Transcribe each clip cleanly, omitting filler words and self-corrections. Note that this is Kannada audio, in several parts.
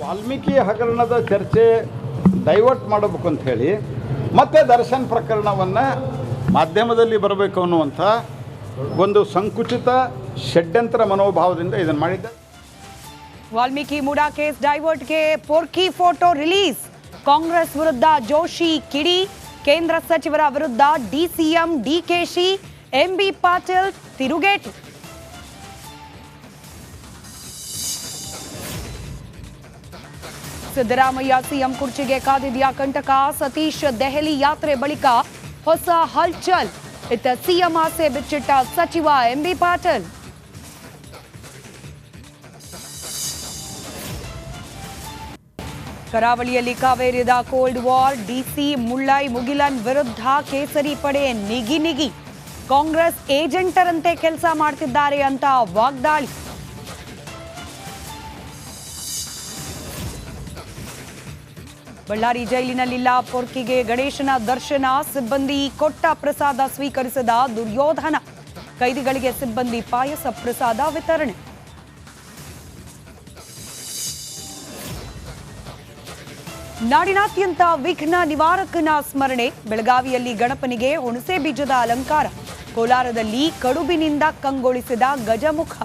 ವಾಲ್ಮೀಕಿ ಹಗರಣದ ಚರ್ಚೆ ಡೈವರ್ಟ್ ಮಾಡಬೇಕು ಅಂತ ಹೇಳಿ ಮತ್ತೆ ದರ್ಶನ್ ಪ್ರಕರಣವನ್ನು ಮಾಧ್ಯಮದಲ್ಲಿ ಬರಬೇಕು ಅನ್ನುವಂಥ ಒಂದು ಸಂಕುಚಿತ ಷಡ್ಯಂತ್ರ ಮನೋಭಾವದಿಂದ ಇದನ್ನು ಮಾಡಿದ್ದ. ವಾಲ್ಮೀಕಿ ಮೂಡಾ ಕೇಸ್ ಡೈವರ್ಟ್ಗೆ ಪೋರ್ಕಿ ಫೋಟೋ ರಿಲೀಸ್. ಕಾಂಗ್ರೆಸ್ ವಿರುದ್ಧ ಜೋಶಿ ಕಿಡಿ. ಕೇಂದ್ರ ಸಚಿವರ ವಿರುದ್ಧ ಡಿಸಿಎಂ ಡಿಕೆಶಿ, ಎಂಬಿ ಪಾಟೀಲ್ ತಿರುಗೇಟು. ಸಿದ್ದರಾಮಯ್ಯ ಸಿಎಂ ಕುರ್ಚಿಗೆ ಕಾದಿದೆಯಾ ಕಂಟಕ? ಸತೀಶ್ ದೆಹಲಿ ಯಾತ್ರೆ ಬಳಿಕ ಹೊಸ ಹಲ್ಚಲ್. ಇತ್ತ ಸಿಎಂ ಆಸೆ ಬಿಚ್ಚಿಟ್ಟ ಸಚಿವ ಎಂಬಿ ಪಾಟೀಲ್. ಕರಾವಳಿಯಲ್ಲಿ ಕಾವೇರಿದ ಕೋಲ್ಡ್ ವಾರ್. ಡಿಸಿ ಮುಳ್ಳೈ ಮುಗಿಲನ್ ವಿರುದ್ಧ ಕೇಸರಿ ಪಡೆ ನಿಗಿ. ಕಾಂಗ್ರೆಸ್ ಏಜೆಂಟರಂತೆ ಕೆಲಸ ಮಾಡ್ತಿದ್ದಾರೆ ಅಂತ ವಾಗ್ದಾಳಿ. ಬಳ್ಳಾರಿ ಜೈಲಿನಲ್ಲಿಲ್ಲ ಪೊರ್ಕಿಗೆ ಗಣೇಶನ ದರ್ಶನ. ಸಿಬ್ಬಂದಿ ಕೊಟ್ಟ ಪ್ರಸಾದ ಸ್ವೀಕರಿಸಿದ ದುರ್ಯೋಧನ. ಕೈದಿಗಳಿಗೆ ಸಿಬ್ಬಂದಿ ಪಾಯಸ ಪ್ರಸಾದ ವಿತರಣೆ. ನಾಡಿನಾದ್ಯಂತ ವಿಘ್ನ ನಿವಾರಕನ ಸ್ಮರಣೆ. ಬೆಳಗಾವಿಯಲ್ಲಿ ಗಣಪನಿಗೆ ಹುಣಸೆ ಬೀಜದ ಅಲಂಕಾರ. ಕೋಲಾರದಲ್ಲಿ ಕಡುಬಿನಿಂದ ಕಂಗೊಳಿಸಿದ ಗಜಮುಖ.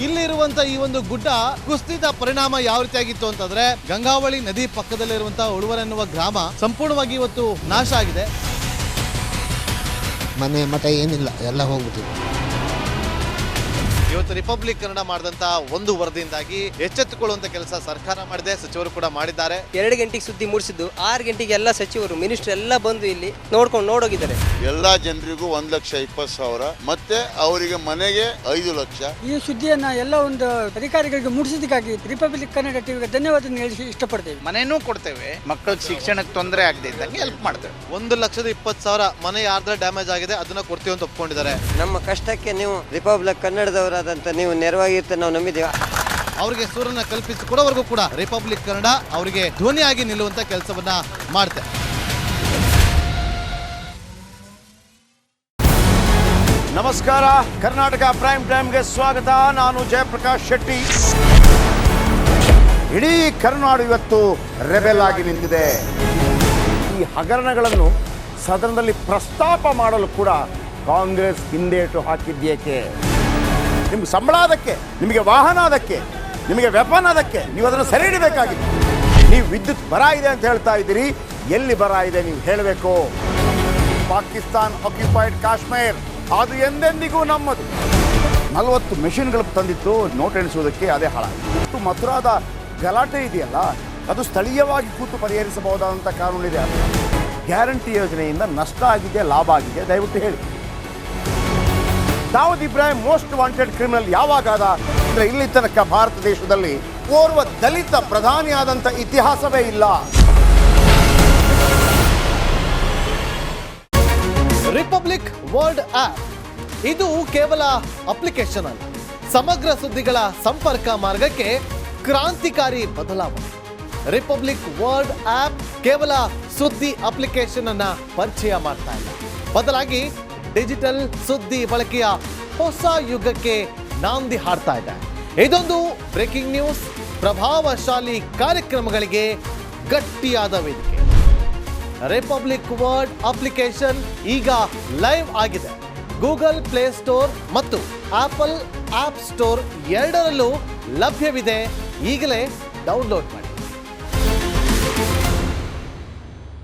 ಇಲ್ಲಿರುವಂತ ಈ ಒಂದು ಗುಡ್ಡ ಕುಸಿದ ಪರಿಣಾಮ ಯಾವ ರೀತಿಯಾಗಿತ್ತು ಅಂತಂದ್ರೆ ಗಂಗಾವಳಿ ನದಿ ಪಕ್ಕದಲ್ಲಿರುವಂತಹ ಉಳುವರ್ ಎನ್ನುವ ಗ್ರಾಮ ಸಂಪೂರ್ಣವಾಗಿ ಇವತ್ತು ನಾಶ ಆಗಿದೆ. ಮನೆ ಮಠ ಏನಿಲ್ಲ, ಎಲ್ಲ ಹೋಗ್ಬಿಟ್ಟಿದೆ. ಇವತ್ತು ರಿಪಬ್ಲಿಕ್ ಕನ್ನಡ ಮಾಡಿದಂತ ಒಂದು ವರದಿಯಿಂದಾಗಿ ಎಚ್ಚೆತ್ತುಕೊಳ್ಳುವಂತ ಕೆಲಸ ಸರ್ಕಾರ ಮಾಡಿದೆ, ಸಚಿವರು ಕೂಡ ಮಾಡಿದ್ದಾರೆ. 2 ಗಂಟೆಗೆ ಸುದ್ದಿ ಮೂಡಿಸಿದ್ದು 6 ಗಂಟೆಗೆ ಎಲ್ಲ ಸಚಿವರು ಮಿನಿಸ್ಟರ್ ಎಲ್ಲ ಬಂದು ಇಲ್ಲಿ ನೋಡೋಗಿದ್ದಾರೆ. ಎಲ್ಲಾ ಜನರಿಗೂ 1,20,000 ಮತ್ತೆ ಅವರಿಗೆ ಮನೆಗೆ 5 ಲಕ್ಷ. ಈ ಸುದ್ದಿಯನ್ನ ಎಲ್ಲ ಒಂದು ಅಧಿಕಾರಿಗಳಿಗೆ ಮೂಡಿಸಿದಕ್ಕಾಗಿ ರಿಪಬ್ಲಿಕ್ ಕನ್ನಡ ಟಿವಿಗೆ ಧನ್ಯವಾದ ಹೇಳಿ ಇಷ್ಟಪಡ್ತೇವೆ. ಮನೆನೂ ಕೊಡ್ತೇವೆ, ಮಕ್ಕಳ ಶಿಕ್ಷಣಕ್ಕೆ ತೊಂದರೆ ಆಗದೆ ಇದ್ದಂಗೆ ಹೆಲ್ಪ್ ಮಾಡ್ತೇವೆ. 1,20,000 ಮನೆ ಯಾರ್ದ್ರ ಡ್ಯಾಮೇಜ್ ಆಗಿದೆ ಅದನ್ನ ಕೊಡ್ತೀವಿ ಅಂತ ಒಪ್ಕೊಂಡಿದ್ದಾರೆ. ನಮ್ಮ ಕಷ್ಟಕ್ಕೆ ನೀವು ರಿಪಬ್ಲಿಕ್ ಕನ್ನಡದವರಾದಂತ ನೀವು ನೆರವಾಗಿರುತ್ತೆ ನಾವು ನಂಬಿದ್ದೇವೆ. ಅವರಿಗೆ ಸೂರನ್ನ ಕಲ್ಪಿಸಿಕೊಡೋವರೆಗೂ ಕೂಡ ರಿಪಬ್ಲಿಕ್ ಕನ್ನಡ ಅವರಿಗೆ ಧ್ವನಿಯಾಗಿ ನಿಲ್ಲುವಂತ ಕೆಲಸವನ್ನ ಮಾಡುತ್ತೆ. ನಮಸ್ಕಾರ, ಕರ್ನಾಟಕ ಪ್ರೈಮ್ ಟೈಮ್ಗೆ ಸ್ವಾಗತ. ನಾನು ಜಯಪ್ರಕಾಶ್ ಶೆಟ್ಟಿ. ಇಡೀ ಕರ್ನಾಡು ಇವತ್ತು ರೆಬೆಲ್ ಆಗಿ ನಿಂತಿದೆ. ಈ ಹಗರಣಗಳನ್ನು ಸದನದಲ್ಲಿ ಪ್ರಸ್ತಾಪ ಮಾಡಲು ಕೂಡ ಕಾಂಗ್ರೆಸ್ ಹಿಂದೇಟು ಹಾಕಿದ್ದೇಕೆ? ನಿಮ್ಗೆ ಸಂಬಳ ಅದಕ್ಕೆ, ನಿಮಗೆ ವಾಹನ ಅದಕ್ಕೆ, ನಿಮಗೆ ವೆಪನ್ ಅದಕ್ಕೆ, ನೀವು ಅದನ್ನು ಸೆರೆ ಹಿಡಿಬೇಕಾಗಿದೆ. ನೀವು ವಿದ್ಯುತ್ ಬರ ಇದೆ ಅಂತ ಹೇಳ್ತಾ ಇದ್ದೀರಿ, ಎಲ್ಲಿ ಬರ ಇದೆ ನೀವು ಹೇಳಬೇಕು. ಪಾಕಿಸ್ತಾನ್ ಆಕ್ಯುಪೈಡ್ ಕಾಶ್ಮೀರ್ ಅದು ಎಂದೆಂದಿಗೂ ನಮ್ಮದು. 40 ಮೆಷಿನ್ಗಳು ತಂದಿತ್ತು ನೋಟ್ ಎಣಿಸುವುದಕ್ಕೆ, ಅದೇ ಹಾಳಾಯಿತು. ಮಥುರಾದ ಗಲಾಟೆ ಇದೆಯಲ್ಲ, ಅದು ಸ್ಥಳೀಯವಾಗಿ ಕೂತು ಪರಿಹರಿಸಬಹುದಾದಂಥ ಕಾನೂನಿದೆ. ಗ್ಯಾರಂಟಿ ಯೋಜನೆಯಿಂದ ನಷ್ಟ ಆಗಿದೆ, ಲಾಭ ಆಗಿದೆ, ದಯವಿಟ್ಟು ಹೇಳಿ. Dawood Ibrahim most wanted criminal ಯಾವಾಗಾದ ಅಂದರೆ ಇಲ್ಲಿ ತನಕ ಭಾರತ ದೇಶದಲ್ಲಿ ಓರ್ವ ದಲಿತ ಪ್ರಧಾನಿಯಾದಂಥ ಇತಿಹಾಸವೇ ಇಲ್ಲ. ರಿಪಬ್ಲಿಕ್ ವರ್ಲ್ಡ್ ಆಪ್ ಇದು ಕೇವಲ ಅಪ್ಲಿಕೇಶನ್ ಅಲ್ಲ, ಸಮಗ್ರ ಸುದ್ದಿಗಳ ಸಂಪರ್ಕ ಮಾರ್ಗಕ್ಕೆ ಕ್ರಾಂತಿಕಾರಿ ಬದಲಾವಣೆ. ರಿಪಬ್ಲಿಕ್ ವರ್ಲ್ಡ್ ಆಪ್ ಕೇವಲ ಸುದ್ದಿ ಅಪ್ಲಿಕೇಶನ್ ಅನ್ನ ಪರಿಚಯ ಮಾಡ್ತಾ ಇಲ್ಲ, ಬದಲಾಗಿ ಡಿಜಿಟಲ್ ಸುದ್ದಿ ಬಳಕೆಯ ಹೊಸ ಯುಗಕ್ಕೆ ನಾಂದಿ ಹಾಡ್ತಾ ಇದೆ. ಇದೊಂದು ಬ್ರೇಕಿಂಗ್ ನ್ಯೂಸ್, ಪ್ರಭಾವಶಾಲಿ ಕಾರ್ಯಕ್ರಮಗಳಿಗೆ ಗಟ್ಟಿಯಾದ ವೇದಿಕೆ. ರಿಪಬ್ಲಿಕ್ ವರ್ಲ್ಡ್ ಅಪ್ಲಿಕೇಶನ್ ಈಗ ಲೈವ್ ಆಗಿದೆ. ಗೂಗಲ್ ಪ್ಲೇ ಸ್ಟೋರ್ ಮತ್ತು ಆಪಲ್ ಆಪ್ ಸ್ಟೋರ್ ಎರಡರಲ್ಲೂ ಲಭ್ಯವಿದೆ. ಈಗಲೇ ಡೌನ್ಲೋಡ್ ಮಾಡಿ.